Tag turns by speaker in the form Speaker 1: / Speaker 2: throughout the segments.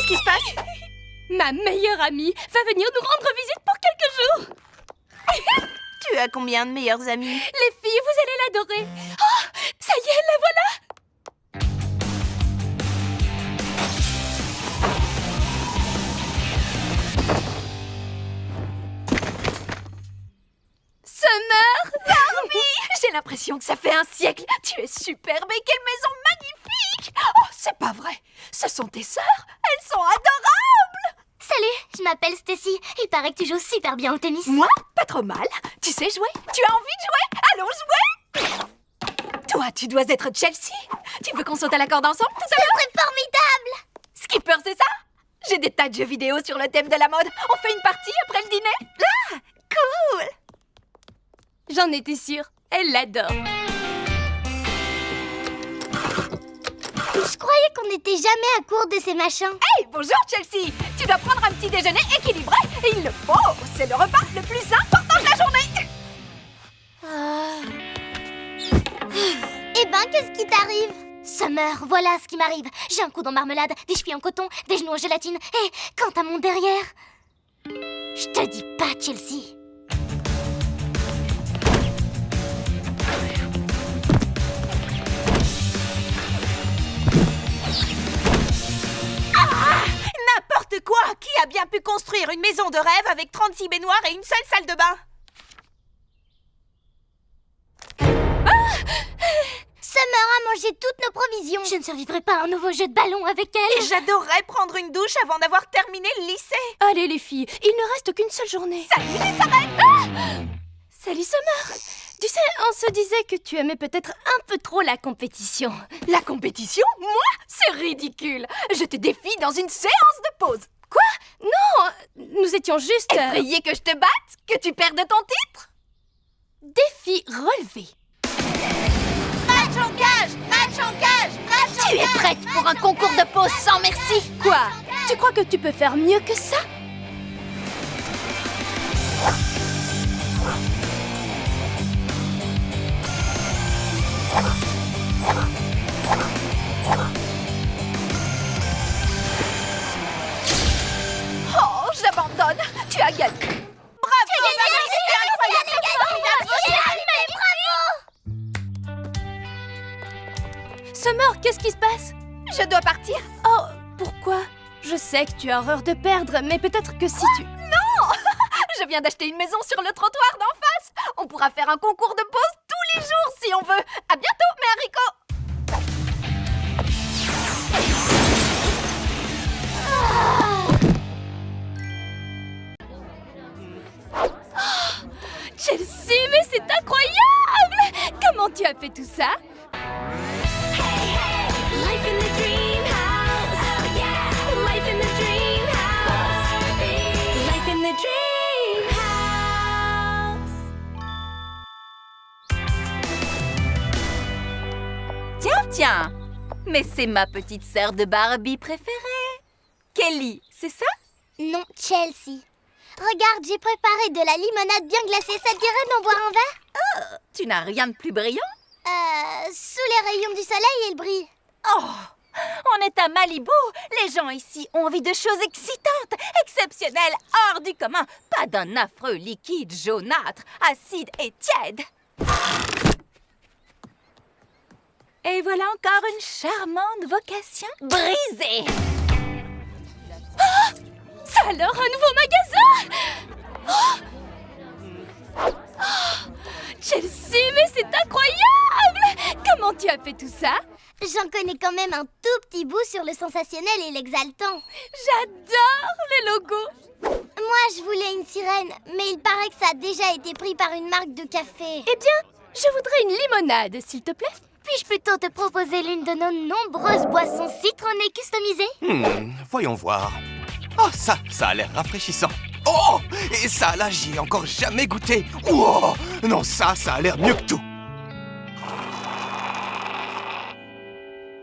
Speaker 1: Qu'est-ce qui se passe?
Speaker 2: Ma meilleure amie va venir nous rendre visite pour quelques jours.
Speaker 1: Tu as combien de meilleurs amis?
Speaker 2: Les filles, vous allez l'adorer. Oh, ça y est, la voilà. Summer!
Speaker 1: Barbie! J'ai l'impression que ça fait un siècle. Tu es superbe et quelle maison magnifique! Oh, c'est pas vrai. Ce sont tes sœurs? Elles sont adorables!
Speaker 3: Salut, je m'appelle Stacy. Il paraît que tu joues super bien au tennis.
Speaker 1: Moi? Pas trop mal. Tu sais jouer? Tu as envie de jouer? Allons jouer! Toi, tu dois être Chelsea. Tu veux qu'on saute à la corde ensemble tout à
Speaker 3: Ça serait formidable!
Speaker 1: Skipper, c'est ça? J'ai des tas de jeux vidéo sur le thème de la mode. On fait une partie après le dîner? Ah, cool!
Speaker 2: J'en étais sûre. Elle l'adore.
Speaker 3: Je croyais qu'on n'était jamais à court de ces machins.
Speaker 1: Hey, bonjour Chelsea! Tu dois prendre un petit déjeuner équilibré. Et il le faut. C'est le repas le plus important de la journée.
Speaker 3: Eh ben, qu'est-ce qui t'arrive? Summer, voilà ce qui m'arrive. J'ai un coude en marmelade, des chevilles en coton, des genoux en gélatine. Et quant à mon derrière... Je te dis pas, Chelsea.
Speaker 1: N'importe quoi! Qui a bien pu construire une maison de rêve avec 36 baignoires et une seule salle de bain?
Speaker 3: Summer a mangé toutes nos provisions. Je ne survivrai pas à un nouveau jeu de ballon avec elle.
Speaker 1: Et j'adorerais prendre une douche avant d'avoir terminé le lycée.
Speaker 2: Allez, les filles, il ne reste qu'une seule journée.
Speaker 1: Salut les arêtes!
Speaker 2: Salut, Summer. Tu sais, on se disait que tu aimais peut-être un peu trop la compétition.
Speaker 1: La compétition? Moi? C'est ridicule! Je te défie dans une séance de pause.
Speaker 2: Quoi? Non, nous étions juste...
Speaker 1: Effrayée que je te batte? Que tu perdes ton titre?
Speaker 2: Défi relevé.
Speaker 1: Match en cage! Match en cage! Match en
Speaker 3: Tu es prête pour un concours de pause sans merci?
Speaker 2: Quoi? Tu crois que tu peux faire mieux que ça?
Speaker 1: Oh, j'abandonne! Tu as gagné! Bravo!
Speaker 2: Summer, qu'est-ce qui se passe?
Speaker 1: Je dois partir.
Speaker 2: Oh, pourquoi? Je sais que tu as horreur de perdre, mais peut-être que si tu...
Speaker 1: Je viens d'acheter une maison sur le trottoir d'en face. On pourra faire un concours de pause tous les jours si on veut. À bientôt, mes haricots!
Speaker 2: Chelsea, mais c'est incroyable! Comment tu as fait tout ça?
Speaker 4: Life in the dream house. Oh yeah. Life in the dream house. Life in the dream house.
Speaker 1: Tiens. Mais c'est ma petite sœur de Barbie préférée. Kelly, c'est ça?
Speaker 3: Non, Chelsea. Regarde, j'ai préparé de la limonade bien glacée. Ça te dirait d'en boire un verre?
Speaker 1: Tu n'as rien de plus brillant?
Speaker 3: Sous les rayons du soleil, elle brille.
Speaker 1: Oh, on est à Malibu. Les gens ici ont envie de choses excitantes, exceptionnelles, hors du commun. Pas d'un affreux liquide jaunâtre, acide et tiède. Et voilà encore une charmante vocation brisée.
Speaker 2: Ça alors, un nouveau magasin? Chelsea, mais c'est incroyable! Comment tu as fait tout ça?
Speaker 3: J'en connais quand même un tout petit bout sur le sensationnel et l'exaltant.
Speaker 2: J'adore les logos!
Speaker 3: Moi, je voulais une sirène, mais il paraît que ça a déjà été pris par une marque de café.
Speaker 2: Eh bien, je voudrais une limonade, s'il te plaît.
Speaker 3: Puis-je plutôt te proposer l'une de nos nombreuses boissons citronnées customisées?
Speaker 5: Voyons voir. Oh, ça a l'air rafraîchissant. Oh, et ça, là, j'y ai encore jamais goûté. Oh, non, ça a l'air mieux que tout.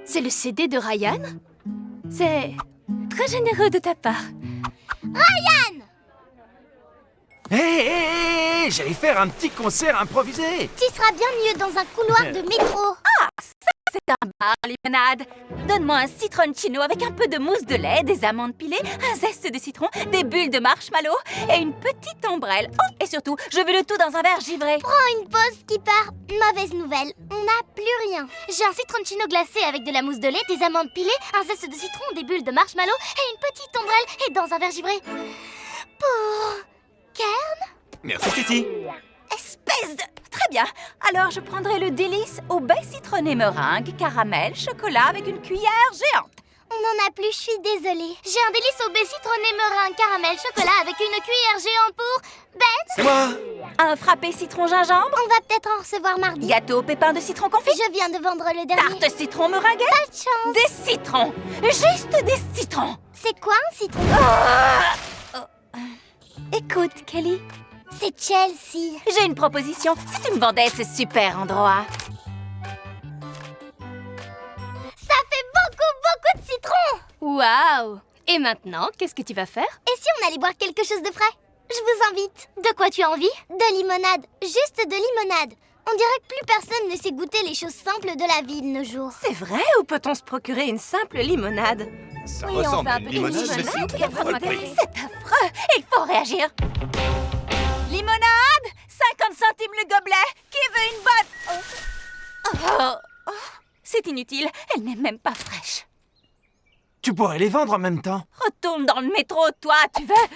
Speaker 2: C'est le CD de Ryan? C'est très généreux de ta part.
Speaker 6: Hé, j'allais faire un petit concert improvisé.
Speaker 3: Tu seras bien mieux dans un couloir de métro.
Speaker 1: C'est un limonade. Donne-moi un citronchino avec un peu de mousse de lait, des amandes pilées, un zeste de citron, des bulles de marshmallow et une petite ombrelle. Oh, et surtout, je veux le tout dans un verre givré.
Speaker 3: Prends une pause, Skipper. Mauvaise nouvelle, on n'a plus rien. J'ai un citronchino glacé avec de la mousse de lait, des amandes pilées, un zeste de citron, des bulles de marshmallow et une petite ombrelle et dans un verre givré. Pour... Kern?
Speaker 5: Merci, Titi.
Speaker 1: Espèce de... Très bien. Alors, je prendrai le délice au baie citronné meringue, caramel, chocolat avec une cuillère géante.
Speaker 3: On n'en a plus, je suis désolée. J'ai un délice au baie citronné meringue, caramel, chocolat avec une cuillère géante pour... Ben?
Speaker 5: C'est moi.
Speaker 1: Un frappé citron gingembre,
Speaker 3: On va peut-être en recevoir mardi.
Speaker 1: gâteau au pépin de citron confit,
Speaker 3: Je viens de vendre le dernier.
Speaker 1: tarte citron meringuée,
Speaker 3: Pas de chance.
Speaker 1: des citrons, juste des citrons.
Speaker 3: C'est quoi un citron?
Speaker 1: Écoute, Kelly,
Speaker 3: C'est Chelsea.
Speaker 1: j'ai une proposition. Si tu me vendais ce super endroit.
Speaker 3: Ça fait beaucoup de citron.
Speaker 2: Waouh! Et maintenant, qu'est-ce que tu vas faire?
Speaker 3: Et si on allait boire quelque chose de frais? Je vous invite. De quoi tu as envie? De limonade. Juste de limonade. On dirait que plus personne ne sait goûter les choses simples de la vie de nos jours.
Speaker 6: C'est vrai ou peut-on se procurer une simple limonade?
Speaker 5: Ça
Speaker 1: Oui, on
Speaker 5: ressemble
Speaker 1: fait
Speaker 5: à
Speaker 1: un
Speaker 5: une
Speaker 1: peu de
Speaker 5: limonade,
Speaker 1: limonade,
Speaker 5: mais
Speaker 1: et on
Speaker 5: c'est
Speaker 1: va
Speaker 5: pas le
Speaker 1: goûter.
Speaker 5: prix.
Speaker 1: C'est affreux. Il faut réagir. Limonade, 50 centimes le gobelet. Qui veut une bonne... Oh. C'est inutile. Elle n'est même pas fraîche.
Speaker 7: Tu pourrais les vendre en même temps.
Speaker 1: Retourne dans le métro, toi, tu veux?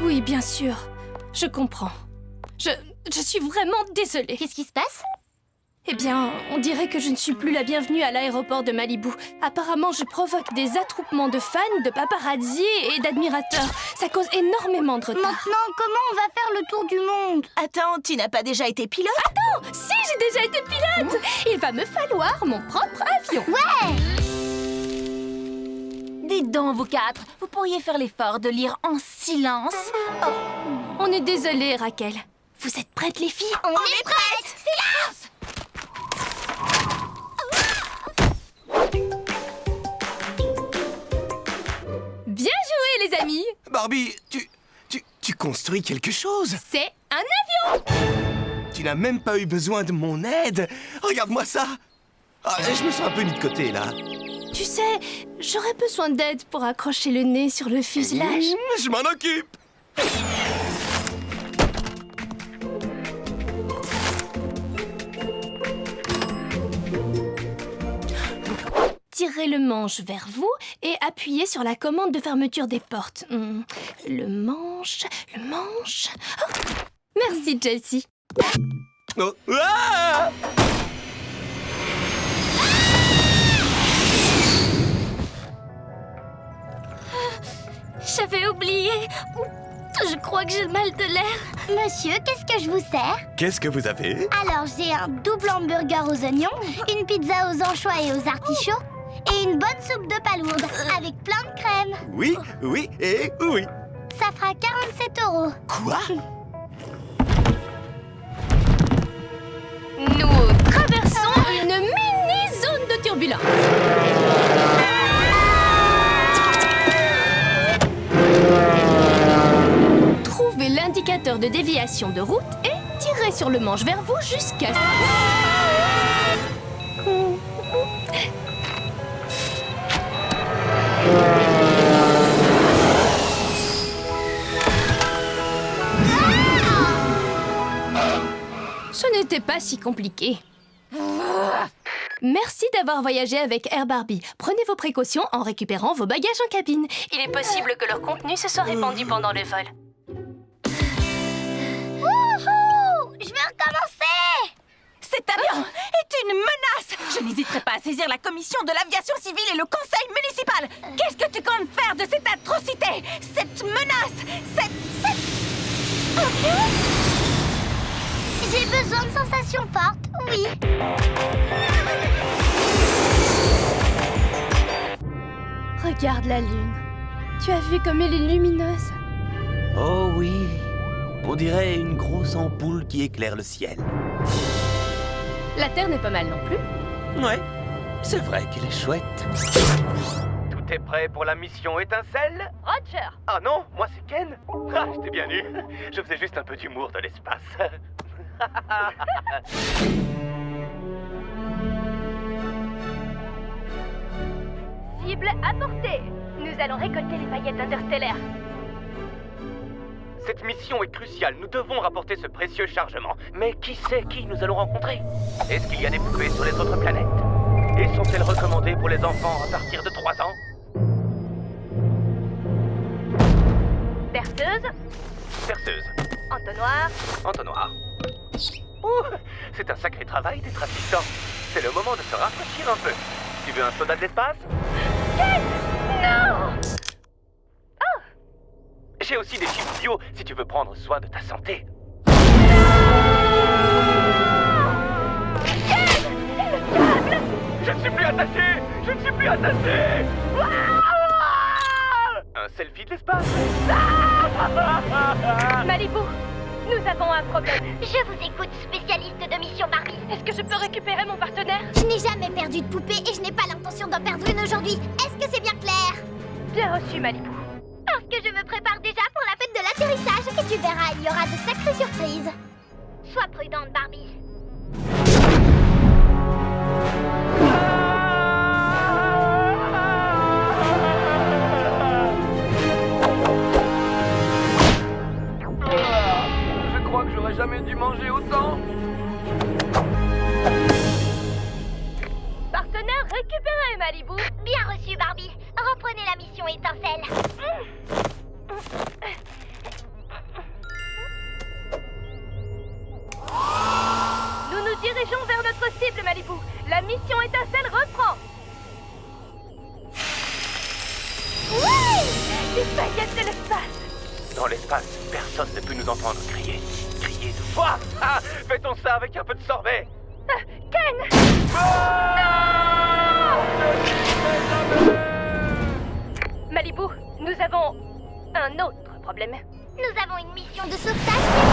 Speaker 2: Oui, bien sûr. Je comprends. Je suis vraiment désolée.
Speaker 3: Qu'est-ce qui se passe?
Speaker 2: Eh bien, on dirait que je ne suis plus la bienvenue à l'aéroport de Malibu. Apparemment, je provoque des attroupements de fans, de paparazzi et d'admirateurs. Ça cause énormément de retard.
Speaker 3: Maintenant, comment on va faire le tour du monde?
Speaker 6: Attends, tu n'as pas déjà été pilote?
Speaker 2: Si, j'ai déjà été pilote! Il va me falloir mon propre avion.
Speaker 1: Dites donc, vous quatre, vous pourriez faire l'effort de lire en silence?
Speaker 2: On est désolé, Raquel. Vous êtes prêtes, les filles?
Speaker 3: On est prêtes!
Speaker 1: Silence!
Speaker 2: Bien joué, les amis!
Speaker 5: Barbie, tu construis quelque chose.
Speaker 2: C'est un avion!
Speaker 5: Tu n'as même pas eu besoin de mon aide. Regarde-moi ça. Ah, je me sens un peu mis de côté, là.
Speaker 2: Tu sais, j'aurais besoin d'aide pour accrocher le nez sur le fuselage.
Speaker 5: Je m'en occupe.
Speaker 2: Tirez le manche vers vous et appuyez sur la commande de fermeture des portes. Le manche... Oh, merci, Chelsea.
Speaker 5: Oh. Ah.
Speaker 3: J'avais oublié. Je crois que j'ai le mal de l'air. Monsieur, qu'est-ce que je vous sers?
Speaker 5: Qu'est-ce que vous avez?
Speaker 3: Alors, j'ai un double hamburger aux oignons, une pizza aux anchois et aux artichauts, et une bonne soupe de palourde avec plein de crème.
Speaker 5: Oui, oui et oui.
Speaker 3: Ça fera 47 €.
Speaker 5: Quoi?
Speaker 2: Nous traversons une mini-zone de turbulence. Trouvez l'indicateur de déviation de route et tirez sur le manche vers vous jusqu'à... Ce n'était pas si compliqué. Merci d'avoir voyagé avec Air Barbie. Prenez vos précautions en récupérant vos bagages en cabine. Il est possible que leur contenu se soit répandu pendant le vol.
Speaker 3: Wouhou! Je vais recommencer!
Speaker 1: Cet avion est une menace! Je n'hésiterai pas à saisir la commission de l'aviation civile et le conseil municipal! Qu'est-ce que tu comptes faire de cette atrocité? Cette menace? Cette...
Speaker 3: J'ai besoin de sensations fortes, oui.
Speaker 2: Regarde la lune. Tu as vu comme elle est lumineuse?
Speaker 8: Oh oui, on dirait une grosse ampoule qui éclaire le ciel.
Speaker 2: La Terre n'est pas mal non plus.
Speaker 8: Ouais, c'est vrai qu'il est chouette.
Speaker 7: Tout est prêt pour la mission étincelle?
Speaker 2: Roger!
Speaker 7: Ah non, moi c'est Ken. Ah, j'étais bien nu. Je faisais juste un peu d'humour de l'espace.
Speaker 2: Cible apportée. Nous allons récolter les paillettes interstellaires.
Speaker 7: Cette mission est cruciale, nous devons rapporter ce précieux chargement. Mais qui sait qui nous allons rencontrer? Est-ce qu'il y a des poupées sur les autres planètes? Et sont-elles recommandées pour les enfants à partir de 3 ans?
Speaker 2: Perceuse,
Speaker 7: Perceuse,
Speaker 2: entonnoir.
Speaker 7: entonnoir. Ouh, c'est un sacré travail d'être assistant. C'est le moment de se rafraîchir un peu. Tu veux un soda d'espace?
Speaker 2: Non!
Speaker 7: J'ai aussi des chips bio si tu veux prendre soin de ta santé. Je ne suis plus attaché! Je ne suis plus attaché! Un selfie de l'espace?
Speaker 2: Malibu, nous avons un problème.
Speaker 3: Je vous écoute, spécialiste de mission Barbie.
Speaker 2: Est-ce que je peux récupérer mon partenaire?
Speaker 3: Je n'ai jamais perdu de poupée et je n'ai pas l'intention d'en perdre une aujourd'hui. Est-ce que c'est bien clair?
Speaker 2: Bien reçu, Malibu.
Speaker 3: Parce que je me prépare déjà pour la fête de l'atterrissage. Et tu verras, il y aura de sacrées surprises. Sois prudente, Barbie.
Speaker 7: Je crois que j'aurais jamais dû manger autant.
Speaker 2: Partenaire récupéré, Malibu.
Speaker 3: Bien reçu, Barbie. Reprenez la mission étincelle.
Speaker 2: Nous nous dirigeons vers notre cible, Malibu. La mission étincelle reprend.
Speaker 3: Oui!
Speaker 2: Les paillettes de l'espace.
Speaker 7: Dans l'espace, personne ne peut nous entendre crier. Crier de foi. Ah, fait-on ça avec un peu de sorbet?
Speaker 2: Ken! Malibu, nous avons un autre problème.
Speaker 3: Nous avons une mission de sauvetage